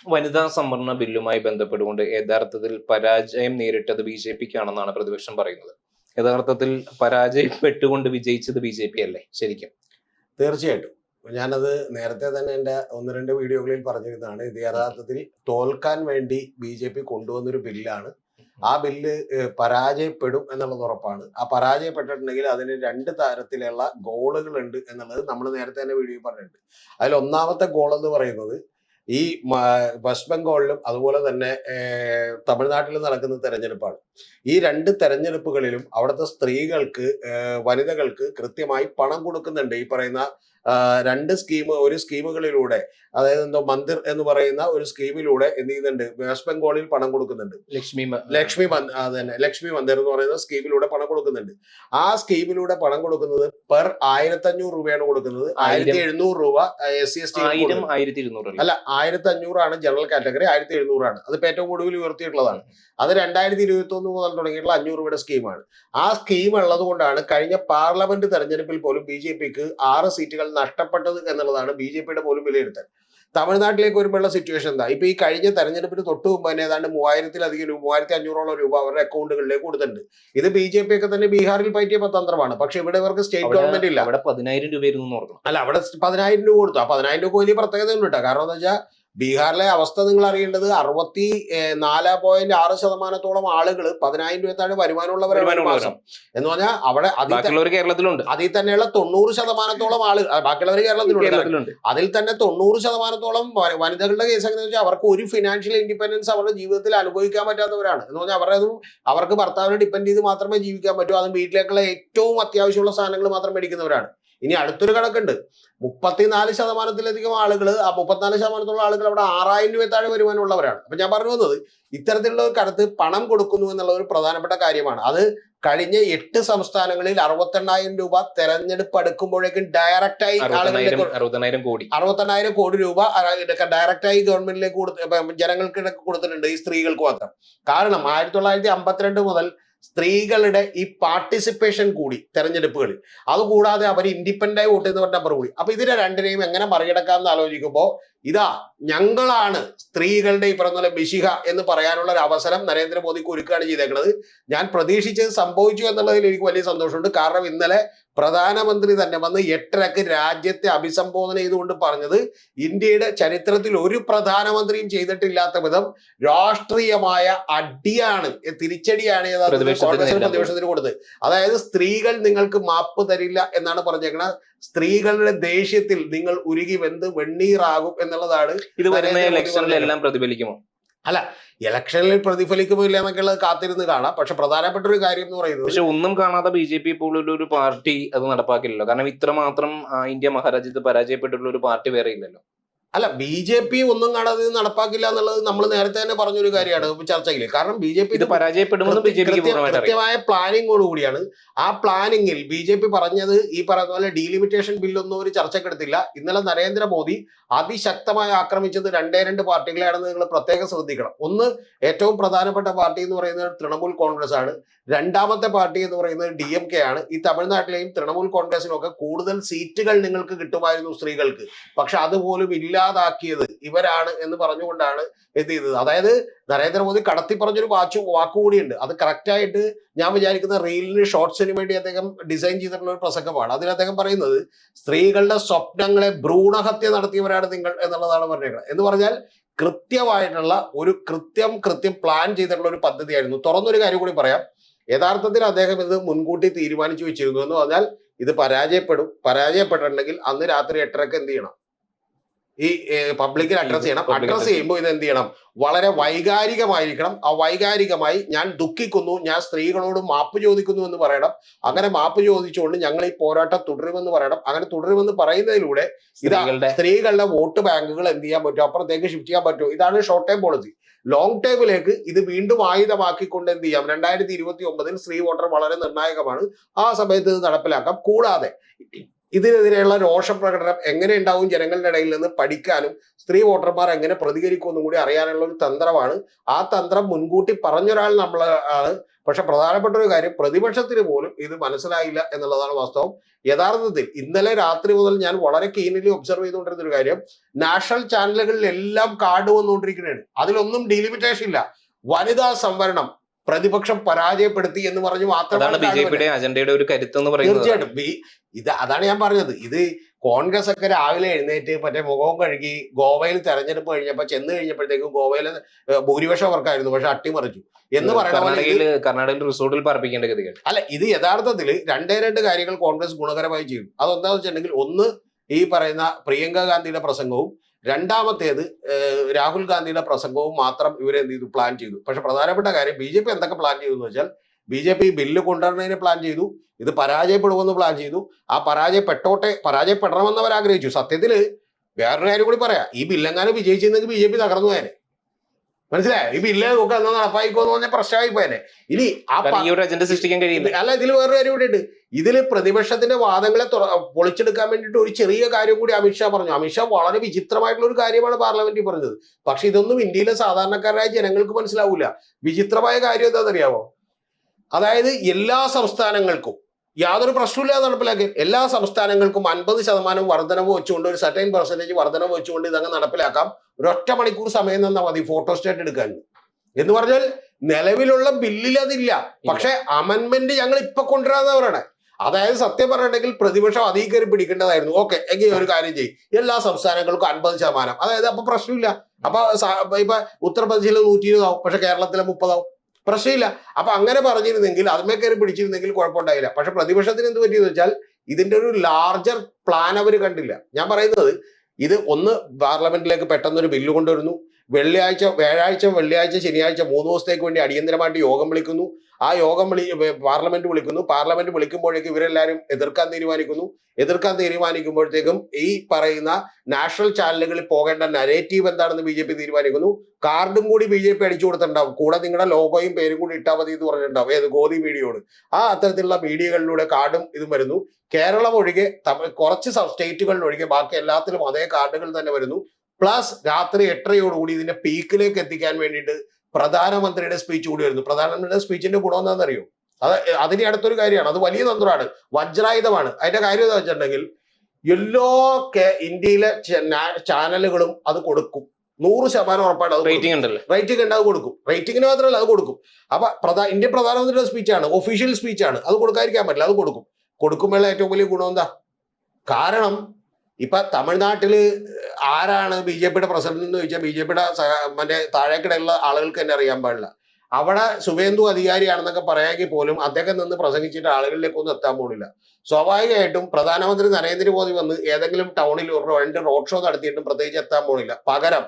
വനിതാ സംവരണ ബില്ലുമായി ബന്ധപ്പെട്ടുകൊണ്ട് യഥാർത്ഥത്തിൽ പരാജയം നേരിട്ടത് ബി ജെ പിക്കാണെന്നാണ് പ്രതിപക്ഷം പറയുന്നത്. യഥാർത്ഥത്തിൽ പരാജയപ്പെട്ടുകൊണ്ട് വിജയിച്ചത് ബി ജെ പി അല്ലേ ശരിക്കും? തീർച്ചയായിട്ടും. ഞാനത് നേരത്തെ തന്നെ എൻ്റെ 1-2 വീഡിയോകളിൽ പറഞ്ഞിരുന്നതാണ്. ഇത് യഥാർത്ഥത്തിൽ തോൽക്കാൻ വേണ്ടി BJP കൊണ്ടുവന്നൊരു ബില്ലാണ്. ആ ബില്ല് പരാജയപ്പെടും എന്നുള്ളത് ഉറപ്പാണ്. ആ പരാജയപ്പെട്ടിട്ടുണ്ടെങ്കിൽ അതിന് 2 തരത്തിലുള്ള ഗോളുകൾ ഉണ്ട് എന്നുള്ളത് നമ്മൾ നേരത്തെ തന്നെ വീഡിയോയിൽ പറഞ്ഞിട്ടുണ്ട്. അതിൽ ഒന്നാമത്തെ ഗോൾ എന്ന് പറയുന്നത് ഈ വെസ്റ്റ് ബംഗാളിലും അതുപോലെ തന്നെ തമിഴ്നാട്ടിലും നടക്കുന്ന തെരഞ്ഞെടുപ്പാണ്. ഈ 2 തെരഞ്ഞെടുപ്പുകളിലും അവിടുത്തെ സ്ത്രീകൾക്ക് വനിതകൾക്ക് കൃത്യമായി പണം കൊടുക്കുന്നുണ്ട്. ഈ പറയുന്ന 2 സ്കീമുകളിലൂടെ, അതായത് എന്തോ മന്ദിർ എന്ന് പറയുന്ന ഒരു സ്കീമിലൂടെ എന്ത് ചെയ്യുന്നുണ്ട്, വെസ്റ്റ് ബംഗാളിൽ പണം കൊടുക്കുന്നുണ്ട്. ലക്ഷ്മി മന്ദിർ എന്ന് പറയുന്ന സ്കീമിലൂടെ പണം കൊടുക്കുന്നുണ്ട്. ആ സ്കീമിലൂടെ പണം കൊടുക്കുന്നത് പെർ 1500 രൂപയാണ് കൊടുക്കുന്നത്. 1700 രൂപ SC/ST അല്ല, 1500 ജനറൽ കാറ്റഗറി, 1700 അതിപ്പോ ഏറ്റവും കൂടുതൽ ഉയർത്തിയിട്ടുള്ളതാണ്. അത് 2021 മുതൽ തുടങ്ങിയിട്ടുള്ള 500 രൂപയുടെ സ്കീമാണ്. ആ സ്കീം ഉള്ളത് കൊണ്ടാണ് കഴിഞ്ഞ പാർലമെന്റ് തെരഞ്ഞെടുപ്പിൽ പോലും BJPക്ക് 6 സീറ്റുകൾ നഷ്ടപ്പെട്ടത് എന്നുള്ളതാണ് BJPയുടെ പോലും വിലയിരുത്തൽ. തമിഴ്നാട്ടിലേക്ക് വരുമ്പോഴുള്ള സിറ്റുവേഷൻ എന്താ? ഇപ്പൊ ഈ കഴിഞ്ഞ തെരഞ്ഞെടുപ്പിന് തൊട്ട് മുമ്പ് തന്നെ ഏതാണ്ട് 3000-ലധികം രൂപ, 3500 രൂപ അവരുടെ അക്കൗണ്ടുകളിലേക്ക് കൊടുത്തിട്ടുണ്ട്. ഇത് BJP ഒക്കെ തന്നെ ബീഹാറിൽ പറ്റിയ തന്ത്രമാണ്. പക്ഷെ ഇവിടെ ഇവർക്ക് സ്റ്റേറ്റ് ഗവൺമെന്റ് ഇല്ല. അവിടെ 10,000 രൂപ അല്ല, അവിടെ 10,000 രൂപ കൊടുത്തു. ആ 10,000 രൂപ വലിയ പ്രത്യേകത ഉണ്ട് കേട്ടോ. കാരണം എന്താ വെച്ചാൽ ബീഹാറിലെ അവസ്ഥ നിങ്ങൾ അറിയേണ്ടത് 64.6% ആളുകൾ 10,000 രൂപ താഴെ വരുമാനമുള്ളവരാണ് മാസം എന്ന് പറഞ്ഞാൽ അവിടെ കേരളത്തിലുണ്ട്. അതിൽ തന്നെയുള്ള 90% ആളുകൾ, ബാക്കിയുള്ളവർ കേരളത്തിലുണ്ട്. അതിൽ തന്നെ 90% വനിതകളുടെ കേസ് എങ്ങനെ വെച്ചാൽ അവർക്ക് ഒരു ഫിനാൻഷ്യൽ ഇൻഡിപെൻഡൻസ് അവരുടെ ജീവിതത്തിൽ അനുഭവിക്കാൻ പറ്റാത്തവരാണ്. എന്ന് പറഞ്ഞാൽ അവർക്ക് ഭർത്താവിനെ ഡിപ്പെൻഡ് ചെയ്ത് മാത്രമേ ജീവിക്കാൻ പറ്റൂ. അതും വീട്ടിലേക്കുള്ള ഏറ്റവും അത്യാവശ്യമുള്ള സാധനങ്ങൾ മാത്രം മേടിക്കുന്നവരാണ്. ഇനി അടുത്തൊരു കണക്കുണ്ട്, 34%-ലധികം ആളുകൾ, ആ 34%-ഓളം ആളുകൾ അവിടെ 6,000 രൂപ താഴെ വരുമാനമുള്ളവരാണ്. അപ്പൊ ഞാൻ പറഞ്ഞു വന്നത് ഇത്തരത്തിലുള്ള ഒരു കടത്ത് പണം കൊടുക്കുന്നു എന്നുള്ള ഒരു പ്രധാനപ്പെട്ട കാര്യമാണ്. അത് കഴിഞ്ഞ 8 സംസ്ഥാനങ്ങളിൽ 68,000 രൂപ തെരഞ്ഞെടുപ്പ് അടുക്കുമ്പോഴേക്കും ഡയറക്റ്റായി 68,000 കോടി രൂപ ഡയറക്റ്റായി ഗവൺമെന്റിലേക്ക് ജനങ്ങൾക്ക് കൊടുത്തിട്ടുണ്ട്, ഈ സ്ത്രീകൾക്ക് മാത്രം. കാരണം 1952 മുതൽ സ്ത്രീകളുടെ ഈ പാർട്ടിസിപ്പേഷൻ കൂടി തെരഞ്ഞെടുപ്പുകളിൽ, അതുകൂടാതെ അവർ ഇൻഡിപെൻഡന്റ് ആയി വോട്ട് ചെയ്യുന്നവരുടെ നമ്പർ കൂടി. അപ്പൊ ഇതിനെ രണ്ടിനെയും എങ്ങനെ മറികടക്കാമെന്ന് ആലോചിക്കുമ്പോൾ ഇതാ ഞങ്ങളാണ് സ്ത്രീകളുടെ ഈ പറഞ്ഞ മിശിഹ എന്ന് പറയാനുള്ള ഒരു അവസരം നരേന്ദ്രമോദിക്ക് ഒരുക്കുകയാണ് ചെയ്തേക്കുന്നത്. ഞാൻ പ്രതീക്ഷിച്ചത് സംഭവിച്ചു എന്നുള്ളതിൽ എനിക്ക് വലിയ സന്തോഷമുണ്ട്. കാരണം ഇന്നലെ പ്രധാനമന്ത്രി തന്നെ വന്ന് 8:30 രാജ്യത്തെ അഭിസംബോധന ചെയ്തുകൊണ്ട് പറഞ്ഞത് ഇന്ത്യയുടെ ചരിത്രത്തിൽ ഒരു പ്രധാനമന്ത്രിയും ചെയ്തിട്ടില്ലാത്ത വിധം രാഷ്ട്രീയമായ അടിയാണ്, തിരിച്ചടിയാണ് പ്രതിപക്ഷത്തിന് കൊടുത്തത്. അതായത് സ്ത്രീകൾ നിങ്ങൾക്ക് മാപ്പ് തരില്ല എന്നാണ് പറഞ്ഞേക്കുന്നത്. സ്ത്രീകളുടെ ദേഷ്യത്തിൽ നിങ്ങൾ ഉരുകി വെന്ത് വെണ്ണീറാകും എന്നുള്ളതാണ്. ഇത് വരുന്ന ഇലക്ഷനിലെല്ലാം പ്രതിഫലിക്കുമോ? അല്ല, ഇലക്ഷനിൽ പ്രതിഫലിക്കുമോ ഇല്ല എന്നൊക്കെയുള്ളത് കാത്തിരുന്ന് കാണാം. പക്ഷെ പ്രധാനപ്പെട്ട ഒരു കാര്യം എന്ന് പറയുന്നത്, പക്ഷെ ഒന്നും കാണാതെ BJP പോലുള്ള ഒരു പാർട്ടി അത് നടപ്പാക്കില്ലല്ലോ. കാരണം ഇത്രമാത്രം ഇന്ത്യ മഹാരാജ്യത്ത് പരാജയപ്പെട്ടുള്ള ഒരു പാർട്ടി വേറെ ഇല്ലല്ലോ. അല്ല, BJP ഒന്നും കാണാതെ നടപ്പാക്കില്ല എന്നുള്ളത് നമ്മൾ നേരത്തെ തന്നെ പറഞ്ഞൊരു കാര്യമാണ് ചർച്ചയിൽ. കാരണം BJP ഇത് പരാജയപ്പെടുമെന്ന് കൃത്യമായ പ്ലാനിങ്ങോട് കൂടിയാണ്. ആ പ്ലാനിങ്ങിൽ BJP പറഞ്ഞത് ഈ പറയുന്ന പോലെ ഡീലിമിറ്റേഷൻ ബില്ലൊന്നും ഒരു ചർച്ചക്കെടുത്തില്ല. ഇന്നലെ നരേന്ദ്രമോദി അതിശക്തമായി ആക്രമിച്ചത് 2 പാർട്ടികളെയാണെന്ന് നിങ്ങൾ പ്രത്യേകം ശ്രദ്ധിക്കണം. ഒന്ന്, ഏറ്റവും പ്രധാനപ്പെട്ട പാർട്ടി എന്ന് പറയുന്നത് തൃണമൂൽ കോൺഗ്രസ് ആണ്. രണ്ടാമത്തെ പാർട്ടി എന്ന് പറയുന്നത് DMK ആണ്. ഈ തമിഴ്നാട്ടിലെയും തൃണമൂൽ കോൺഗ്രസിനും ഒക്കെ കൂടുതൽ സീറ്റുകൾ നിങ്ങൾക്ക് കിട്ടുമായിരുന്നു സ്ത്രീകൾക്ക്. പക്ഷെ അതുപോലും ഇല്ലാതാക്കിയത് ഇവരാണ് എന്ന് പറഞ്ഞുകൊണ്ടാണ് എന്ത് ചെയ്തത്. അതായത് നരേന്ദ്രമോദി കടത്തി പറഞ്ഞൊരു വാക്കുകൂടിയുണ്ട്. അത് കറക്റ്റായിട്ട് ഞാൻ വിചാരിക്കുന്ന റീലിന് ഷോർട്സിന് വേണ്ടി അദ്ദേഹം ഡിസൈൻ ചെയ്തിട്ടുള്ള ഒരു പ്രസംഗമാണ്. അതിൽ അദ്ദേഹം പറയുന്നത് സ്ത്രീകളുടെ സ്വപ്നങ്ങളെ ഭ്രൂണഹത്യ നടത്തിയവരാണ് നിങ്ങൾ എന്നുള്ളതാണ് പറഞ്ഞേക്കുന്നത്. എന്ന് പറഞ്ഞാൽ കൃത്യമായിട്ടുള്ള ഒരു കൃത്യം പ്ലാൻ ചെയ്തിട്ടുള്ള ഒരു പദ്ധതിയായിരുന്നു. തുറന്നൊരു കാര്യം കൂടി പറയാം, യഥാർത്ഥത്തിൽ അദ്ദേഹം ഇത് മുൻകൂട്ടി തീരുമാനിച്ചു വെച്ചിരുന്നു എന്ന് പറഞ്ഞാൽ ഇത് പരാജയപ്പെട്ടിട്ടുണ്ടെങ്കിൽ അന്ന് രാത്രി 8:30 എന്ത് ചെയ്യണം, ഈ പബ്ലിക്കിൽ അഡ്രസ് ചെയ്യണം. അഡ്രസ് ചെയ്യുമ്പോൾ ഇത് എന്ത് ചെയ്യണം, വളരെ വൈകാരികമായിരിക്കണം. ആ വൈകാരികമായി ഞാൻ ദുഃഖിക്കുന്നു, ഞാൻ സ്ത്രീകളോട് മാപ്പ് ചോദിക്കുന്നു എന്ന് പറയണം. അങ്ങനെ മാപ്പ് ചോദിച്ചുകൊണ്ട് ഞങ്ങൾ ഈ പോരാട്ടം തുടരുമെന്ന് പറയണം. അങ്ങനെ തുടരുമെന്ന് പറയുന്നതിലൂടെ സ്ത്രീകളുടെ വോട്ട് ബാങ്കുകൾ എന്ത് ചെയ്യാൻ പറ്റും, അപ്പുറത്തേക്ക് ഷിഫ്റ്റ് ചെയ്യാൻ പറ്റും. ഇതാണ് ഷോർട്ട് ടൈം പോളിസി. ലോങ് ടൈമിലേക്ക് ഇത് വീണ്ടും ആയുധമാക്കിക്കൊണ്ട് എന്ത് ചെയ്യാം, 2029 സ്ത്രീ വോട്ടർ വളരെ നിർണായകമാണ്. ആ സമയത്ത് ഇത് നടപ്പിലാക്കാം. കൂടാതെ ഇതിനെതിരെയുള്ള രോഷപ്രകടനം എങ്ങനെ ഉണ്ടാവും ജനങ്ങളുടെ ഇടയിൽ നിന്ന് പഠിക്കാനും സ്ത്രീ വോട്ടർമാർ എങ്ങനെ പ്രതികരിക്കുമെന്നും കൂടി അറിയാനുള്ള ഒരു തന്ത്രമാണ്. ആ തന്ത്രം മുൻകൂട്ടി പറഞ്ഞൊരാൾ നമ്മളാണ്. പക്ഷെ പ്രധാനപ്പെട്ട ഒരു കാര്യം, പ്രതിപക്ഷത്തിന് പോലും ഇത് മനസ്സിലായില്ല എന്നുള്ളതാണ് വാസ്തവം. യഥാർത്ഥത്തിൽ ഇന്നലെ രാത്രി മുതൽ ഞാൻ വളരെ കീനിലി ഒബ്സർവ് ചെയ്തുകൊണ്ടിരുന്ന ഒരു കാര്യം, നാഷണൽ ചാനലുകളിലെല്ലാം കാർഡ് വന്നുകൊണ്ടിരിക്കുകയാണ്. അതിലൊന്നും ഡീലിമിറ്റേഷൻ ഇല്ല. വനിതാ സംവരണം പ്രതിപക്ഷം പരാജയപ്പെടുത്തി എന്ന് പറഞ്ഞു മാത്രമാണ് ബിജെപിയുടെ അജണ്ടയുടെ ഒരു കരുത്ത് എന്ന് പറയുന്നത്. തീർച്ചയായിട്ടും അതാണ് ഞാൻ പറഞ്ഞത്. ഇത് കോൺഗ്രസ് ഒക്കെ രാവിലെ എഴുന്നേറ്റ് മറ്റേ മുഖവും കഴുകി ഗോവയിൽ തെരഞ്ഞെടുപ്പ് കഴിഞ്ഞപ്പോ ചെന്ന് കഴിഞ്ഞപ്പോഴത്തേക്കും ഗോവയില് ഭൂരിപക്ഷം അവർക്കായിരുന്നു, പക്ഷെ അട്ടിമറിച്ചു എന്ന് പറയുന്നത് കർണാടകയിൽ റിസോർട്ടിൽ പറപ്പിക്കേണ്ട ഗതികൾ അല്ല. ഇത് യഥാർത്ഥത്തിൽ രണ്ട് കാര്യങ്ങൾ കോൺഗ്രസ് ഗുണകരമായി ചെയ്യും. അതെന്താണെന്ന് വെച്ചിട്ടുണ്ടെങ്കിൽ, ഒന്ന് ഈ പറയുന്ന പ്രിയങ്ക ഗാന്ധിയുടെ പ്രസംഗവും രണ്ടാമത്തേത് രാഹുൽ ഗാന്ധിയുടെ പ്രസംഗവും മാത്രം ഇവരെന്ത് ചെയ്തു, പ്ലാൻ ചെയ്തു. പക്ഷെ പ്രധാനപ്പെട്ട കാര്യം, ബി.ജെ.പി. എന്തൊക്കെ പ്ലാൻ ചെയ്തു എന്ന് വെച്ചാൽ, ബി.ജെ.പി. ബില്ല് കൊണ്ടുവരുന്നതിന് പ്ലാൻ ചെയ്തു, ഇത് പരാജയപ്പെടുമെന്ന് പ്ലാൻ ചെയ്തു. ആ പരാജയപ്പെടണമെന്ന് അവർ ആഗ്രഹിച്ചു. സത്യത്തിൽ വേറൊരു കാര്യം കൂടി പറയാം, ഈ ബില്ലെങ്ങാനും വിജയിച്ചിരുന്നെങ്കിൽ ബി.ജെ.പി. തകർന്നു പോയനെ. മനസ്സിലായോ? ഈ ബില്ല് നോക്കുക എന്നാ നടപ്പായിക്കോന്ന് പറഞ്ഞാൽ പ്രശ്നമായി പോയനെ. ഇനി അജണ്ട സൃഷ്ടിക്കാൻ കഴിയില്ല. അല്ല, ഇതിൽ വേറൊരു കാര്യം കൂടി ഉണ്ട്. ഇതിൽ പ്രതിപക്ഷത്തിന്റെ വാദങ്ങളെ പൊളിച്ചെടുക്കാൻ വേണ്ടിയിട്ട് ഒരു ചെറിയ കാര്യം കൂടി അമിത്ഷാ പറഞ്ഞു. അമിത്ഷാ വളരെ വിചിത്രമായിട്ടുള്ള ഒരു കാര്യമാണ് പാർലമെന്റിൽ പറഞ്ഞത്. പക്ഷെ ഇതൊന്നും ഇന്ത്യയിലെ സാധാരണക്കാരായ ജനങ്ങൾക്ക് മനസ്സിലാവൂല. വിചിത്രമായ കാര്യം എന്താണെന്നറിയാമോ? അതായത് എല്ലാ സംസ്ഥാനങ്ങൾക്കും യാതൊരു പ്രശ്നമില്ലാതെ നടപ്പിലാക്കി, എല്ലാ സംസ്ഥാനങ്ങൾക്കും 50% വർധനവ് വെച്ചുകൊണ്ട്, ഒരു സർട്ടൈൻ പെർസെന്റേജ് വർധനവ് വെച്ചുകൊണ്ട് ഇതങ്ങ് നടപ്പിലാക്കാം. ഒരൊറ്റ മണിക്കൂർ സമയം തന്നാൽ മതി ഫോട്ടോസ്റ്റാറ്റ് എടുക്കാൻ. എന്ന് പറഞ്ഞാൽ നിലവിലുള്ള ബില്ലിൽ അതില്ല. പക്ഷെ അമെന്റ്മെന്റ് ഞങ്ങൾ ഇപ്പൊ കൊണ്ടുവരാന്നവരാണ്. അതായത് സത്യം പറഞ്ഞിട്ടുണ്ടെങ്കിൽ പ്രതിപക്ഷം അതീ കയറി പിടിക്കേണ്ടതായിരുന്നു. ഓക്കെ, എങ്കിൽ ഒരു കാര്യം ചെയ്യും, എല്ലാ സംസ്ഥാനങ്ങൾക്കും 50%. അതായത് അപ്പൊ പ്രശ്നമില്ല. അപ്പൊ ഇപ്പൊ ഉത്തർപ്രദേശിൽ 120 ആവും, പക്ഷെ കേരളത്തിലെ 30 ആവും. പ്രശ്നമില്ല. അപ്പൊ അങ്ങനെ പറഞ്ഞിരുന്നെങ്കിൽ, അതിന്മേൽ കയറി പിടിച്ചിരുന്നെങ്കിൽ കുഴപ്പമുണ്ടായില്ല. പക്ഷെ പ്രതിപക്ഷത്തിന് എന്ത് പറ്റിയെന്ന് വെച്ചാൽ, ഇതിന്റെ ഒരു ലാർജർ പ്ലാൻ അവർ കണ്ടില്ല. ഞാൻ പറയുന്നത്, ഇത് ഒന്ന് പാർലമെന്റിലേക്ക് പെട്ടെന്നൊരു ബില്ല് കൊണ്ടുവരുന്നു, വ്യാഴാഴ്ച, വെള്ളിയാഴ്ച, ശനിയാഴ്ച 3 ദിവസത്തേക്ക് വേണ്ടി അടിയന്തരമായിട്ട് യോഗം വിളിക്കുന്നു. ആ യോഗം പാർലമെന്റ് വിളിക്കുന്നു. പാർലമെന്റ് വിളിക്കുമ്പോഴേക്കും ഇവരെല്ലാവരും എതിർക്കാൻ തീരുമാനിക്കുമ്പോഴത്തേക്കും ഈ പറയുന്ന നാഷണൽ ചാനലുകളിൽ പോകേണ്ട നരേറ്റീവ് എന്താണെന്ന് ബി.ജെ.പി. തീരുമാനിക്കുന്നു. കാർഡും കൂടി ബി.ജെ.പി. അടിച്ചു കൊടുത്തിട്ടുണ്ടാവും. കൂടെ നിങ്ങളുടെ ലോഗോയും പേരും കൂടി ഇട്ടാൽ മതി എന്ന് പറഞ്ഞിട്ടുണ്ടാവും. ഏത് ഗോദി മീഡിയയോട്. ആ അത്തരത്തിലുള്ള മീഡിയകളിലൂടെ കാർഡും ഇതും വരുന്നു. കേരളം ഒഴികെ കുറച്ച് സ്റ്റേറ്റുകളിലൊഴികെ ബാക്കി എല്ലാത്തിലും അതേ കാർഡുകൾ തന്നെ വരുന്നു. പ്ലസ് രാത്രി 8:30 ഇതിന്റെ പീക്കിലേക്ക് എത്തിക്കാൻ വേണ്ടിയിട്ട് പ്രധാനമന്ത്രിയുടെ സ്പീച്ച് കൂടി വരുന്നു. പ്രധാനമന്ത്രിയുടെ സ്പീച്ചിന്റെ ഗുണം എന്താണെന്നറിയോ? അതിന് അടുത്തൊരു കാര്യമാണ്. അത് വലിയ തന്ത്രമാണ്, വജ്രായുധമാണ്. അതിന്റെ കാര്യം എന്താ വെച്ചിട്ടുണ്ടെങ്കിൽ, എല്ലാ ഇന്ത്യയിലെ ചാനലുകളും അത് കൊടുക്കും. 100% ഉറപ്പായിട്ട് അത് റേറ്റിംഗ് ഉണ്ട്, അത് കൊടുക്കും. റേറ്റിംഗിന് മാത്രമല്ല, അത് കൊടുക്കും. അപ്പൊ ഇന്ത്യൻ പ്രധാനമന്ത്രിയുടെ സ്പീച്ചാണ്, ഒഫീഷ്യൽ സ്പീച്ചാണ്, അത് കൊടുക്കാതിരിക്കാൻ പറ്റില്ല, അത് കൊടുക്കും. കൊടുക്കുമ്പോഴുള്ള ഏറ്റവും വലിയ ഗുണം എന്താ? കാരണം ഇപ്പൊ തമിഴ്നാട്ടില് ആരാണ് ബി.ജെ.പിയുടെ പ്രസിഡന്റ് എന്ന് ചോദിച്ചാൽ, ബി.ജെ.പിയുടെ മറ്റേ താഴേക്കിടയിലുള്ള ആളുകൾക്ക് തന്നെ അറിയാൻ പാടില്ല. അവിടെ സുവേന്ദു അധികാരിയാണെന്നൊക്കെ പറയാമെങ്കിൽ പോലും അദ്ദേഹം നിന്ന് പ്രസംഗിച്ചിട്ട് ആളുകളിലേക്കൊന്നും എത്താൻ പോണില്ല. സ്വാഭാവികമായിട്ടും പ്രധാനമന്ത്രി നരേന്ദ്രമോദി വന്ന് ഏതെങ്കിലും ടൗണിൽ ഒരു 2 റോഡ് ഷോ നടത്തിയിട്ടും പ്രത്യേകിച്ച് എത്താൻ പോണില്ല. പകരം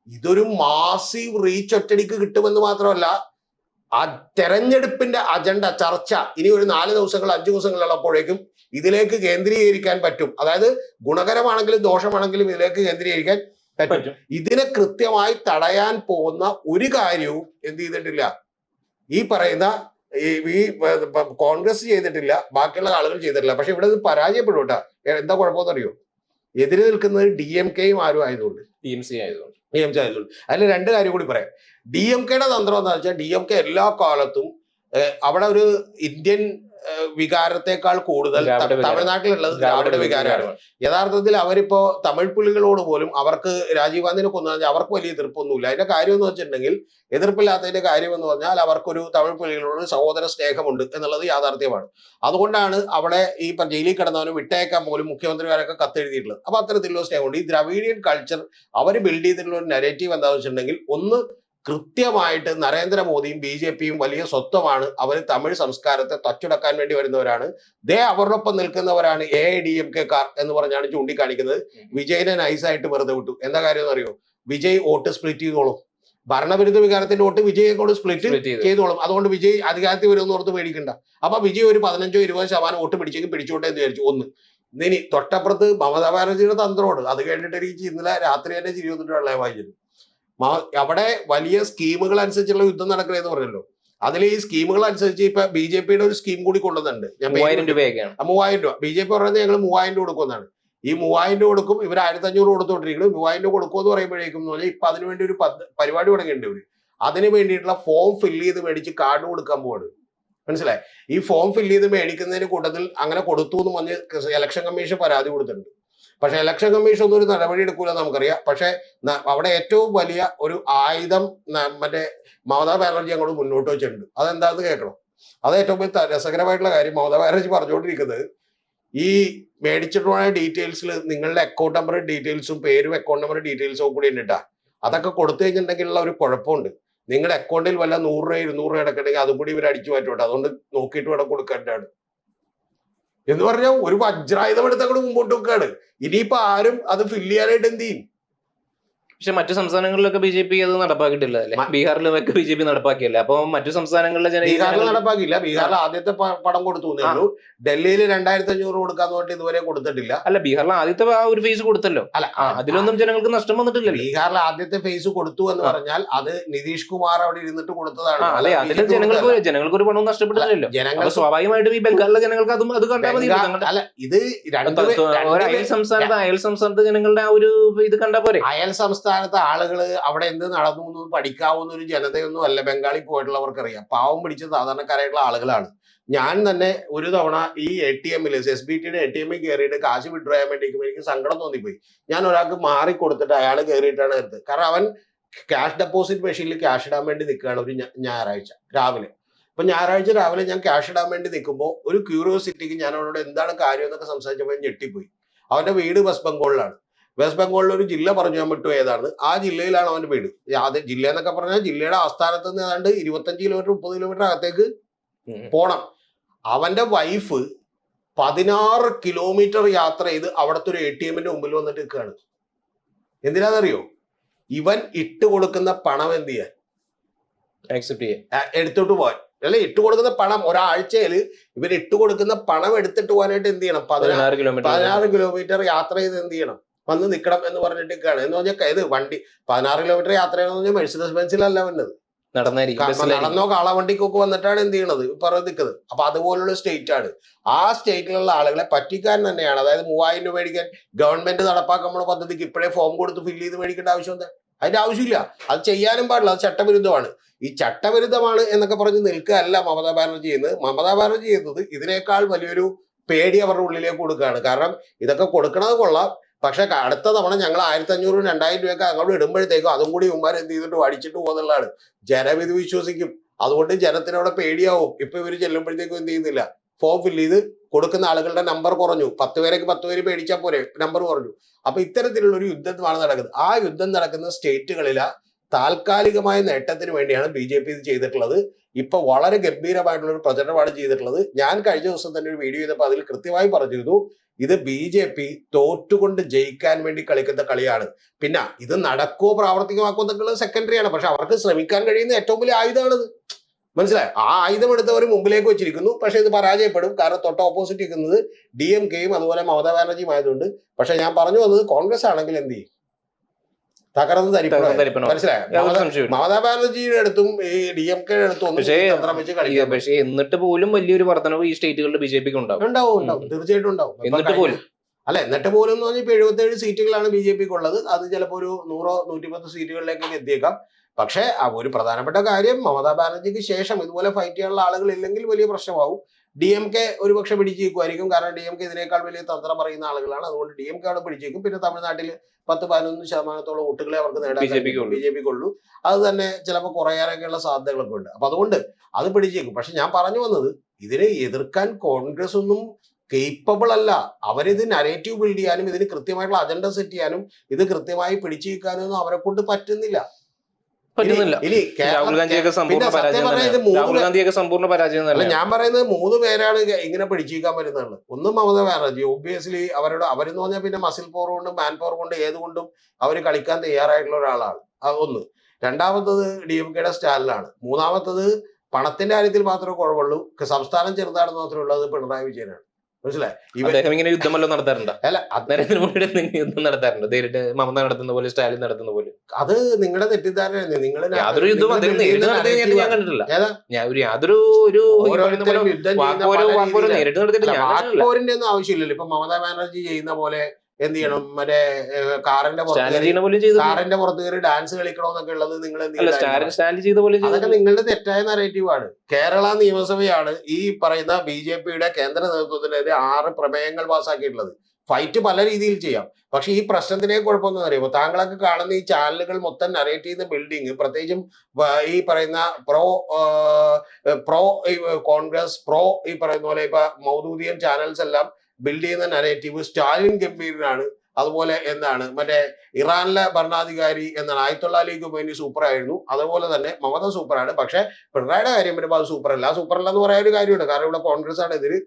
ഇതൊരു മാസീവ് റീച്ച് ഒറ്റടിക്ക് കിട്ടുമെന്ന് മാത്രമല്ല, ആ തെരഞ്ഞെടുപ്പിന്റെ അജണ്ട ചർച്ച ഇനി ഒരു 4 ദിവസങ്ങൾ 5 ദിവസങ്ങളുള്ളപ്പോഴേക്കും ഇതിലേക്ക് കേന്ദ്രീകരിക്കാൻ പറ്റും. അതായത് ഗുണകരമാണെങ്കിലും ദോഷമാണെങ്കിലും ഇതിലേക്ക് കേന്ദ്രീകരിക്കാൻ പറ്റും. ഇതിനെ കൃത്യമായി തടയാൻ പോകുന്ന ഒരു കാര്യവും എന്ത് ചെയ്തിട്ടില്ല, ഈ പറയുന്ന ഈ കോൺഗ്രസ് ചെയ്തിട്ടില്ല, ബാക്കിയുള്ള ആളുകൾ ചെയ്തിട്ടില്ല. പക്ഷെ ഇവിടെ ഇത് പരാജയപ്പെടും കേട്ടോ. എന്താ കുഴപ്പമെന്ന് അറിയോ? എതിരെ നിൽക്കുന്നത് DMKയും ആരും ആയതുകൊണ്ട്, DMC ആയതുകൊണ്ട്. അതിൽ 2 കാര്യം കൂടി പറയാം. DMKയുടെ തന്ത്രം എന്താ വെച്ചാൽ, DMK എല്ലാ കാലത്തും അവിടെ ഒരു ഇന്ത്യൻ വികാരത്തെക്കാൾ കൂടുതൽ തമിഴ്നാട്ടിലുള്ളത് ദ്രാവിഡ വികാരമാണ്. യഥാർത്ഥത്തിൽ അവരിപ്പോ തമിഴ് പുലികളോട് പോലും അവർക്ക് രാജീവ് ഗാന്ധിനെ കൊന്നു അവർക്ക് വലിയ എതിർപ്പൊന്നുമില്ല. അതിന്റെ കാര്യം എന്ന് വെച്ചിട്ടുണ്ടെങ്കിൽ, എതിർപ്പില്ലാത്തതിന്റെ കാര്യം എന്ന് പറഞ്ഞാൽ അവർക്കൊരു തമിഴ് പുലികളോട് സഹോദര സ്നേഹമുണ്ട് എന്നുള്ളത് യാഥാർത്ഥ്യമാണ്. അതുകൊണ്ടാണ് അവിടെ ഈ ജയിലിൽ കിടന്നവനും വിട്ടയക്കാൻ പോലും മുഖ്യമന്ത്രിമാരൊക്കെ കത്തെഴുതിയിട്ടുള്ളത്. അപ്പൊ അത്തരത്തിലുള്ള സ്നേഹമുണ്ട്. ഈ ദ്രവീഡിയൻ കൾച്ചർ അവർ ബിൽഡ് ചെയ്തിട്ടുള്ള ഒരു നെറേറ്റീവ് എന്താണെന്ന് വെച്ചിട്ടുണ്ടെങ്കിൽ, ഒന്ന് കൃത്യമായിട്ട് നരേന്ദ്രമോദിയും ബി.ജെ.പിയും വലിയ സ്വത്വമാണ്. അവർ തമിഴ് സംസ്കാരത്തെ തച്ചുടക്കാൻ വേണ്ടി വരുന്നവരാണ്. അവരോടൊപ്പം നിൽക്കുന്നവരാണ് AIDMK-കാർ എന്ന് പറഞ്ഞാണ് ചൂണ്ടിക്കാണിക്കുന്നത്. വിജയിനെ നൈസായിട്ട് വെറുതെ വിട്ടു. എന്താ കാര്യം എന്നറിയോ? വിജയ് വോട്ട് സ്പ്ലിറ്റ് ചെയ്തോളും. ഭരണവിരുദ്ധ വികാരത്തിന്റെ വോട്ട് വിജയെ കൊണ്ട് സ്പ്ലിറ്റ് ചെയ്തോളും. അതുകൊണ്ട് വിജയ് അധികാരത്തിൽ വരുമെന്ന് ഓർത്ത് പേടിക്കണ്ട. അപ്പൊ വിജയ് ഒരു 15-20% വോട്ട് പിടിച്ചോട്ടെ എന്ന് വിചാരിച്ചു. ഒന്ന് ഇനി തൊട്ടപ്പുറത്ത് മമതാ ബാനർജിയുടെ തന്ത്രമാണ്. അത് കേട്ടിട്ട് എനിക്ക് ഇന്നലെ രാത്രി തന്നെ ചിരി വന്നിട്ടുള്ള വായിച്ചത്. അവിടെ വലിയ സ്കീമുകൾ അനുസരിച്ചുള്ള യുദ്ധം നടക്കണമെന്ന് പറഞ്ഞല്ലോ. അതിൽ ഈ സ്കീമുകൾ അനുസരിച്ച് ഇപ്പൊ BJP-യുടെ ഒരു സ്കീം കൂടി കൊണ്ടുവന്നിട്ടുണ്ട്. ഞാൻ 3000 രൂപയൊക്കെയാണ്. 3000 രൂപ BJP പറയുന്നത് ഞങ്ങൾ 3000 രൂപ കൊടുക്കുന്നതാണ്. ഈ 3000 രൂപ കൊടുക്കും, ഇവർ 1500 കൊടുത്തോണ്ടിരിക്കുന്നത്. 3000 രൂപ കൊടുക്കുമെന്ന് പറയുമ്പോഴേക്കും ഇപ്പൊ അതിനുവേണ്ടി ഒരു പരിപാടി തുടങ്ങിയിട്ടുണ്ട് ഇവര്. അതിന് വേണ്ടിയിട്ടുള്ള ഫോം ഫില്ല് ചെയ്ത് മേടിച്ച് കാർഡ് കൊടുക്കാൻ പോവാണ്. മനസ്സിലായി? ഈ ഫോം ഫില്ല് ചെയ്ത് മേടിക്കുന്നതിന് കൂട്ടത്തിൽ അങ്ങനെ കൊടുത്തു എന്ന് പറഞ്ഞ് ഇലക്ഷൻ കമ്മീഷൻ പരാതി കൊടുത്തിട്ടുണ്ട്. പക്ഷെ ഇലക്ഷൻ കമ്മീഷൻ ഒന്നും ഒരു നടപടി എടുക്കൂല നമുക്കറിയാം. പക്ഷെ അവിടെ ഏറ്റവും വലിയ ഒരു ആയുധം മറ്റേ മമതാ ബാനർജി അങ്ങോട്ട് മുന്നോട്ട് വെച്ചിട്ടുണ്ട്. അതെന്താന്ന് കേൾക്കണം. അത് ഏറ്റവും വലിയ രസകരമായിട്ടുള്ള കാര്യം. മമതാ ബാനർജി പറഞ്ഞുകൊണ്ടിരിക്കുന്നത് ഈ മേടിച്ചിട്ടുള്ള ഡീറ്റെയിൽസിൽ നിങ്ങളുടെ അക്കൗണ്ട് നമ്പർ ഡീറ്റെയിൽസും പേരും അക്കൗണ്ട് നമ്പർ ഡീറ്റെയിൽസും കൂടി ഉണ്ടിട്ടാ. അതൊക്കെ കൊടുത്തു കഴിഞ്ഞിട്ടുണ്ടെങ്കിലുള്ള ഒരു കുഴപ്പമുണ്ട്. നിങ്ങളുടെ അക്കൗണ്ടിൽ വല്ല 100 രൂപ 200 രൂപ കിടക്കണമെങ്കിൽ അതും കൂടി ഇവർ അടിച്ചു മാറ്റോട്ടെ. അതുകൊണ്ട് നോക്കിയിട്ട് വേണം കൊടുക്കേണ്ടതാണ് എന്ന് പറഞ്ഞാൽ ഒരു വജ്രായുധം എടുത്തങ്ങോട്ട് മുമ്പോട്ട് വെക്കാണ്. ഇനിയിപ്പോ ആരും അത് ഫില്ല് ചെയ്യാനായിട്ട് എന്ത് ചെയ്യും? പക്ഷെ മറ്റു സംസ്ഥാനങ്ങളിലൊക്കെ BJP അത് നടപ്പാക്കിയിട്ടില്ല അല്ലെ? ബീഹാറിലൊക്കെ BJP നടപ്പാക്കിയല്ലേ? അപ്പൊ മറ്റു സംസ്ഥാനങ്ങളിലെ ബീഹാറിൽ നടപ്പാക്കിയില്ല. ബീഹാറിൽ ആദ്യത്തെ പടം കൊടുത്തു ഉള്ളൂ. ഡൽഹിയിൽ 2500 കൊടുക്കാന്ന് പറഞ്ഞിട്ട് ഇതുവരെ കൊടുത്തിട്ടില്ല. അല്ല, ബീഹാറിൽ ആദ്യത്തെ ആ ഒരു ഫേസ് കൊടുത്തല്ലോ. അല്ല, അതിലൊന്നും ജനങ്ങൾക്ക് നഷ്ടം വന്നിട്ടില്ല. ബീഹാറിൽ ആദ്യത്തെ ഫേസ് കൊടുത്തു എന്ന് പറഞ്ഞാൽ അത് നിതീഷ് കുമാർ അവിടെ ഇരുന്നിട്ട് കൊടുത്തതാണ്. അല്ലെ, അതിൽ ജനങ്ങൾക്ക് ഒരു പണവും നഷ്ടപ്പെട്ടില്ലല്ലോ. ജനങ്ങൾ സ്വാഭാവികമായിട്ടും ഈ ബംഗാളിലെ ജനങ്ങൾക്ക് അതും അത് കണ്ടാൽ മതി. അല്ല, ഇത് അയൽ സംസ്ഥാനത്തെ ജനങ്ങളുടെ ആ ഒരു ഇത് കണ്ടാ പോരെ? അയൽ സംസ്ഥാനത്തെ ആളുകള് അവിടെ എന്ത് നടന്നു എന്ന് പഠിക്കാവുന്ന ഒരു ജനതയൊന്നും അല്ല ബംഗാളിൽ പോയിട്ടുള്ളവർക്ക് അറിയാം. പാവം പിടിച്ച സാധാരണക്കാരായിട്ടുള്ള ആളുകളാണ്. ഞാൻ തന്നെ ഒരു തവണ ഈ ATM-ൽ SBTയുടെ ATM-ൽ കയറിയിട്ട് കാശ് വിഡ്രോ ചെയ്യാൻ വേണ്ടി എനിക്ക് സങ്കടം തോന്നിപ്പോയി. ഞാൻ ഒരാൾക്ക് മാറി കൊടുത്തിട്ട് അയാൾ കയറിയിട്ടാണ് എടുത്തത്. കാരണം അവൻ ക്യാഷ് ഡെപ്പോസിറ്റ് മെഷീനിൽ ക്യാഷ് ഇടാൻ വേണ്ടി നിൽക്കുകയാണ് ഒരു ഞായറാഴ്ച രാവിലെ. അപ്പൊ ഞായറാഴ്ച രാവിലെ ഞാൻ ക്യാഷ് ഇടാൻ വേണ്ടി നിൽക്കുമ്പോൾ ഒരു ക്യൂരിയോസിറ്റിക്ക് ഞാൻ അവനോട് എന്താണ് കാര്യം എന്നൊക്കെ സംസാരിച്ചപ്പോൾ ഞെട്ടിപ്പോയി. അവന്റെ വീട് വെസ്റ്റ് ബംഗാളിലാണ്. വെസ്റ്റ് ബംഗാളിൽ ഒരു ജില്ല പറഞ്ഞു ഞാൻ വിട്ടു ഏതാണ്. ആ ജില്ലയിലാണ് അവന്റെ വീട്. അത് ജില്ല എന്നൊക്കെ പറഞ്ഞാൽ ജില്ലയുടെ ആസ്ഥാനത്ത് നിന്ന് ഏതാണ്ട് 25 കിലോമീറ്റർ 30 കിലോമീറ്റർ അകത്തേക്ക് പോണം. അവന്റെ വൈഫ് 16 കിലോമീറ്റർ യാത്ര ചെയ്ത് അവിടുത്തെ ഒരു ATM-ന്റെ മുമ്പിൽ വന്നിട്ട് നിൽക്കുകയാണ്. എന്തിനാണെന്നറിയോ? ഇവൻ ഇട്ട് കൊടുക്കുന്ന പണം എന്ത് ചെയ്യാൻ? എടുത്തോട്ട് പോവാൻ. അല്ലെ, ഇട്ട് കൊടുക്കുന്ന പണം ഒരാഴ്ചയിൽ ഇവർ ഇട്ട് കൊടുക്കുന്ന പണം എടുത്തിട്ട് പോകാനായിട്ട് എന്ത് ചെയ്യണം? 16 കിലോമീറ്റർ യാത്ര ചെയ്ത് എന്ത് ചെയ്യണം? വന്ന് നിൽക്കണം എന്ന് പറഞ്ഞിട്ട് എന്ന് പറഞ്ഞാൽ ഇത് വണ്ടി 16 കിലോമീറ്റർ യാത്ര ചെയ്യണമെന്ന് പറഞ്ഞാൽ മെഴ്സിഡസ് ബെൻസിലല്ല വന്നത്, നടന്നോ കാളവണ്ടിക്കൊക്കെ വന്നിട്ടാണ് എന്ത് ചെയ്യണത് പറഞ്ഞ് നിൽക്കുന്നത്. അപ്പൊ അതുപോലുള്ള സ്റ്റേറ്റ് ആണ്. ആ സ്റ്റേറ്റിലുള്ള ആളുകളെ പറ്റിക്കാൻ തന്നെയാണ്. അതായത് 3000 രൂപ മേടിക്കാൻ ഗവൺമെന്റ് നടപ്പാക്കുന്ന പദ്ധതിക്ക് ഇപ്പോഴേ ഫോം കൊടുത്ത് ഫില്ല് ചെയ്ത് മേടിക്കേണ്ട ആവശ്യം എന്താ? അതിന്റെ ആവശ്യമില്ല. അത് ചെയ്യാനും പാടില്ല. അത് ചട്ടവിരുദ്ധമാണ്. ഈ ചട്ടവിരുദ്ധമാണ് എന്നൊക്കെ പറഞ്ഞ് നിൽക്കുകയല്ല മമതാ ബാനർജി ചെയ്യുന്നത്. മമതാ ബാനർജി ചെയ്യുന്നത് ഇതിനേക്കാൾ വലിയൊരു പേടി അവരുടെ ഉള്ളിലേക്ക് കൊടുക്കുകയാണ്. കാരണം ഇതൊക്കെ കൊടുക്കണത് കൊള്ളാം, പക്ഷെ അടുത്ത തവണ ഞങ്ങൾ 1500 2000 രൂപയൊക്കെ അങ്ങോട്ട് ഇടുമ്പോഴത്തേക്കും അതും കൂടി ഉമ്മാർ എന്ത് ചെയ്തിട്ട് അടിച്ചിട്ട് പോകുന്നുള്ളതാണ്. ജനം ഇത് വിശ്വസിക്കും. അതുകൊണ്ട് ജനത്തിനവിടെ പേടിയാവും. ഇപ്പൊ ഇവര് ചെല്ലുമ്പോഴത്തേക്കും എന്ത് ചെയ്യുന്നില്ല, ഫോം ഫില്ല് ചെയ്ത് കൊടുക്കുന്ന ആളുകളുടെ നമ്പർ കുറഞ്ഞു. 10 പേരേക്ക് 10 പേര് പേടിച്ചാൽ പോരെ, നമ്പർ കുറഞ്ഞു. അപ്പൊ ഇത്തരത്തിലുള്ള ഒരു യുദ്ധമാണ് നടക്കുന്നത്. ആ യുദ്ധം നടക്കുന്ന സ്റ്റേറ്റുകളിലെ താൽക്കാലികമായ നേട്ടത്തിന് വേണ്ടിയാണ് BJP ഇത് ചെയ്തിട്ടുള്ളത്. ഇപ്പൊ വളരെ ഗംഭീരമായിട്ടുള്ള ഒരു പ്രചരണമാണ് ചെയ്തിട്ടുള്ളത്. ഞാൻ കഴിഞ്ഞ ദിവസം തന്നെ ഒരു വീഡിയോ ചെയ്തപ്പോൾ അതിൽ കൃത്യമായി പറഞ്ഞിരുന്നു, ഇത് BJP തോറ്റുകൊണ്ട് ജയിക്കാൻ വേണ്ടി കളിക്കുന്ന കളിയാണ്. പിന്നെ ഇത് നടക്കുമോ പ്രാവർത്തികമാക്കുമോ എന്നൊക്കെയുള്ളത് സെക്കൻഡറി ആണ്. പക്ഷെ അവർക്ക് ശ്രമിക്കാൻ കഴിയുന്ന ഏറ്റവും വലിയ ആയുധമാണിത്. മനസ്സിലായി? ആ ആയുധം എടുത്തവർ മുമ്പിലേക്ക് വെച്ചിരിക്കുന്നു. പക്ഷെ ഇത് പരാജയപ്പെടും. കാരണം തൊട്ട് ഓപ്പോസിറ്റ് നിൽക്കുന്നത് DMK-യും അതുപോലെ മമതാ ബാനർജിയും ആയതുകൊണ്ട്. പക്ഷെ ഞാൻ പറഞ്ഞു വന്നത് കോൺഗ്രസ് ആണെങ്കിൽ എന്ത് ചെയ്യും? തകർന്ന് തരിപ്പണം. മനസ്സിലായോ? മമതാ ബാനർജിയുടെ അടുത്തും ഈ DMK-യുടെ അടുത്തും ഒന്നും. പക്ഷേ എന്നിട്ട് പോലും വലിയൊരു വർധനവ് ഈ സ്റ്റേറ്റുകളിൽ BJP-ക്ക് ഉണ്ടാവും. തീർച്ചയായിട്ടും ഉണ്ടാവും. എന്നിട്ട് പോലും എന്ന് പറഞ്ഞാൽ ഇപ്പൊ 77 സീറ്റുകളാണ് BJP-ക്ക് ഉള്ളത്. അത് ചിലപ്പോൾ ഒരു 100 110 സീറ്റുകളിലേക്ക് എത്തിയേക്കാം. പക്ഷെ ഒരു പ്രധാനപ്പെട്ട കാര്യം, മമതാ ബാനർജിക്ക് ശേഷം ഇതുപോലെ ഫൈറ്റ് ചെയ്യാനുള്ള ആളുകൾ ഇല്ലെങ്കിൽ വലിയ പ്രശ്നമാവും. DMK ഒരുപക്ഷെ പിടിച്ചേക്കുമായിരിക്കും. കാരണം DMK ഇതിനേക്കാൾ വലിയ തന്ത്രം പറയുന്ന ആളുകളാണ്. അതുകൊണ്ട് DMK അവിടെ പിടിച്ചേക്കും. പിന്നെ തമിഴ്നാട്ടിൽ 10-11% വോട്ടുകളെ അവർക്ക് നേടാൻ BJP-ക്കുള്ളൂ. അത് തന്നെ ചിലപ്പോൾ കുറയാനൊക്കെയുള്ള സാധ്യതകളൊക്കെ ഉണ്ട്. അപ്പൊ അതുകൊണ്ട് അത് പിടിച്ചേക്കും. പക്ഷെ ഞാൻ പറഞ്ഞു വന്നത്, ഇതിനെ എതിർക്കാൻ കോൺഗ്രസ് ഒന്നും കേപ്പബിൾ അല്ല. അവരിത് നരേറ്റീവ് ബിൽഡ് ചെയ്യാനും ഇതിന് കൃത്യമായിട്ടുള്ള അജണ്ട സെറ്റ് ചെയ്യാനും ഇത് കൃത്യമായി പിടിച്ചു വെക്കാനും ഒന്നും അവരെ കൊണ്ട് പറ്റുന്നില്ല. രാഹുൽ ഗാന്ധിയൊക്കെ സമ്പൂർണ്ണ പരാജയം. ഞാൻ പറയുന്നത് 3 പേരാണ് ഇങ്ങനെ പിടിച്ചിരിക്കാൻ പറ്റുന്നത്. ഒന്ന് മമതാ ബാനർജി, ഒബ്വിയസ്ലി അവരെന്ന് പറഞ്ഞാൽ പിന്നെ മസിൽ പവർ കൊണ്ടും മാൻ പവർ കൊണ്ട് ഏതുകൊണ്ടും അവർ കളിക്കാൻ തയ്യാറായിട്ടുള്ള ഒരാളാണ്. ഒന്ന്. രണ്ടാമത്തത് DMK-യുടെ സ്റ്റാലിനാണ്. മൂന്നാമത്തത് പണത്തിന്റെ കാര്യത്തിൽ മാത്രമേ കുഴപ്പമുള്ളൂ. സംസ്ഥാനം ചെറുതാണെന്ന് മാത്രമേ ഉള്ളൂ, അത് പിണറായി വിജയനാണ്. മനസ്സിലായി? അദ്ദേഹം ഇങ്ങനെ യുദ്ധമല്ലോ നടത്താറുണ്ട്? അല്ല നരേന്ദ്രമോദിയുടെ യുദ്ധം നടത്താറുണ്ട് നേരിട്ട്, മമത നടത്തുന്ന പോലെ, സ്റ്റാലിൻ നടത്തുന്ന പോലെ. അത് നിങ്ങളുടെ തെറ്റിദ്ധാരണയാണ്. നിങ്ങൾ യാതൊരു യുദ്ധവും അദ്ദേഹം നേരിട്ട് നടത്തിയിട്ട് ഞാൻ കണ്ടിട്ടില്ല. യാതൊരു ഓരോരുത്തരും യുദ്ധം ചെയ്യുന്ന നേരിട്ട് നടത്തിയിട്ട് ഞാൻ കണ്ടിട്ടില്ല. വാക്പോരിന്റെ ഒന്നും ആവശ്യമില്ലല്ലോ. ഇപ്പൊ മമതാ ബാനർജി ചെയ്യുന്ന പോലെ എന്ത് ചെയ്യണം, മറ്റേ കാറിന്റെ പുറത്ത് കയറി ഡാൻസ് കളിക്കണമെന്നൊക്കെ ഉള്ളത് നിങ്ങൾ അതൊക്കെ നിങ്ങളുടെ തെറ്റായ നറേറ്റീവാണ്. കേരള നിയമസഭയാണ് ഈ പറയുന്ന BJPയുടെ കേന്ദ്ര നേതൃത്വത്തിനെതിരെ 6 പ്രമേയങ്ങൾ പാസ്സാക്കിയിട്ടുള്ളത്. ഫൈറ്റ് പല രീതിയിൽ ചെയ്യാം, പക്ഷെ ഈ പ്രശ്നത്തിനെ കുഴപ്പമൊന്നും അറിയുമോ? താങ്കളൊക്കെ കാണുന്ന ഈ ചാനലുകൾ മൊത്തം നറേറ്റ് ചെയ്യുന്ന ബിൽഡിങ്, പ്രത്യേകിച്ചും ഈ പറയുന്ന പ്രോ കോൺഗ്രസ്, ഈ പറയുന്ന പോലെ ഇപ്പൊ മൗദൂദിയൻ ചാനൽസ് എല്ലാം ബിൽഡ് ചെയ്യുന്ന നറേറ്റീവ് സ്റ്റാലിൻ ഗംഭീരനാണ്, അതുപോലെ എന്താണ് മറ്റേ ഇറാനിലെ ഭരണാധികാരി എന്നാണ്, ആയത്തുള്ള അലി ഖുമൈനി സൂപ്പർ ആയിരുന്നു, അതുപോലെ തന്നെ മമത സൂപ്പറാണ്. പക്ഷെ പിണറായിയുടെ കാര്യം വരുമ്പോൾ അത് സൂപ്പറല്ല. സൂപ്പറല്ല എന്ന് പറയാൻ ഒരു കാര്യമുണ്ട്, കാരണം ഇവിടെ കോൺഗ്രസ് ആണ് എതിര്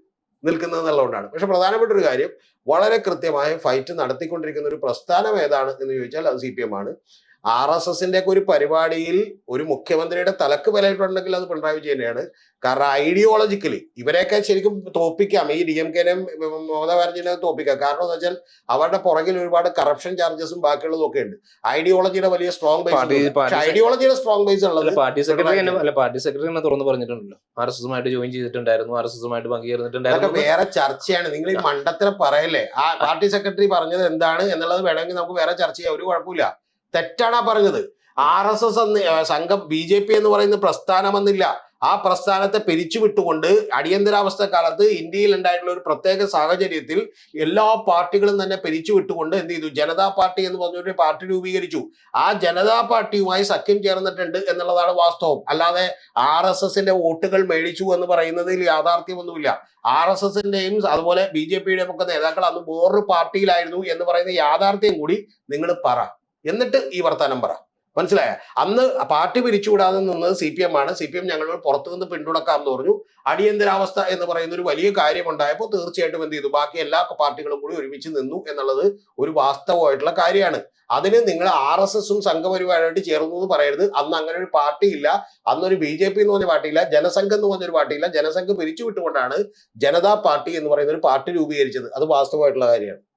നിൽക്കുന്നത് എന്നുള്ളതുകൊണ്ടാണ്. പക്ഷെ പ്രധാനപ്പെട്ട ഒരു കാര്യം, വളരെ കൃത്യമായ ഫൈറ്റ് നടത്തിക്കൊണ്ടിരിക്കുന്ന ഒരു പ്രസ്ഥാനം ഏതാണ് എന്ന് ചോദിച്ചാൽ അത് CPM ആണ്. RSSന്റെ ഒക്കെ ഒരു പരിപാടിയിൽ ഒരു മുഖ്യമന്ത്രിയുടെ തലക്ക് വിലയിട്ടുണ്ടെങ്കിൽ അത് പിണറായി വിജയനെയാണ്. കാരണം ഐഡിയോളജിക്കലി ഇവരെയൊക്കെ ശരിക്കും തോപ്പിക്കാം, ഈ DMK-നെയും മമതാ ബാനർജിനെ തോപ്പിക്കാം. കാരണം എന്ന് വെച്ചാൽ അവരുടെ പുറകിൽ ഒരുപാട് കറപ്ഷൻ ചാർജസും ബാക്കിയുള്ളതും ഒക്കെ ഉണ്ട്. ഐഡിയോളജിയുടെ വലിയ സ്ട്രോങ് ബേസ്, ഐഡിയോളജിയുടെ സ്ട്രോങ് ബേസ് ഉള്ളത് പാർട്ടി സെക്രട്ടറി തുറന്നു പറഞ്ഞിട്ടുണ്ടല്ലോ, RSSുമായിട്ട് ജോയിൻ ചെയ്തിട്ടുണ്ടായിരുന്നു, RSSുമായിട്ട് പങ്കുചേർന്നിട്ടുണ്ടായിരുന്നു. വേറെ ചർച്ചയാണ്. നിങ്ങൾ ഈ മണ്ടത്തരം പറയല്ലേ? ആ പാർട്ടി സെക്രട്ടറി പറഞ്ഞത് എന്താണ് എന്നുള്ളത് വേണമെങ്കിൽ നമുക്ക് വേറെ ചർച്ച ചെയ്യാം, ഒരു കുഴപ്പമില്ല. തെറ്റാണ് പറഞ്ഞത്. RSS സംഘം BJP എന്ന് പറയുന്ന പ്രസ്ഥാനമെന്നില്ല. ആ പ്രസ്ഥാനത്തെ പിരിച്ചുവിട്ടുകൊണ്ട് അടിയന്തരാവസ്ഥ കാലത്ത് ഇന്ത്യയിൽ ഉണ്ടായിട്ടുള്ള ഒരു പ്രത്യേക സാഹചര്യത്തിൽ എല്ലാ പാർട്ടികളും തന്നെ പിരിച്ചുവിട്ടുകൊണ്ട് എന്ത് ചെയ്തു, ജനതാ പാർട്ടി എന്ന് പറഞ്ഞൊരു പാർട്ടി രൂപീകരിച്ചു. ആ ജനതാ പാർട്ടിയുമായി സഖ്യം ചേർന്നിട്ടുണ്ട് എന്നുള്ളതാണ് വാസ്തവം. അല്ലാതെ RSSന്റെ വോട്ടുകൾ മേടിച്ചു എന്ന് പറയുന്നതിൽ യാഥാർത്ഥ്യമൊന്നുമില്ല. RSSന്റെയും അതുപോലെ BJPയുടെയും ഒക്കെ നേതാക്കൾ അന്ന് വേറൊരു പാർട്ടിയിലായിരുന്നു എന്ന് പറയുന്ന യാഥാർത്ഥ്യം കൂടി നിങ്ങൾ പറ, എന്നിട്ട് ഈ വർത്താനം പറ. മനസ്സിലായ? അന്ന് പാർട്ടി പിരിച്ചുവിടാതെ നിന്നത് CPM ആണ്. CPM ഞങ്ങളോട് പുറത്തു നിന്ന് പിന്തുണക്കാം എന്ന് പറഞ്ഞു. അടിയന്തരാവസ്ഥ എന്ന് പറയുന്ന ഒരു വലിയ കാര്യം ഉണ്ടായപ്പോൾ തീർച്ചയായിട്ടും എന്ത് ചെയ്തു, ബാക്കി എല്ലാ പാർട്ടികളും കൂടി ഒരുമിച്ച് നിന്നു എന്നുള്ളത് ഒരു വാസ്തവമായിട്ടുള്ള കാര്യമാണ്. അതിന് നിങ്ങൾ RSSും സംഘപരിവാരമായിട്ട് ചേർന്നു എന്ന് പറയരുത്. അന്ന് അങ്ങനെ ഒരു പാർട്ടി ഇല്ല. അന്നൊരു BJP എന്ന് പറഞ്ഞ പാർട്ടിയില്ല, ജനസംഘം എന്ന് പറഞ്ഞൊരു പാർട്ടിയില്ല. ജനസംഘം പിരിച്ചുവിട്ടുകൊണ്ടാണ് ജനതാ പാർട്ടി എന്ന് പറയുന്ന ഒരു പാർട്ടി രൂപീകരിച്ചത്. അത് വാസ്തവമായിട്ടുള്ള കാര്യമാണ്.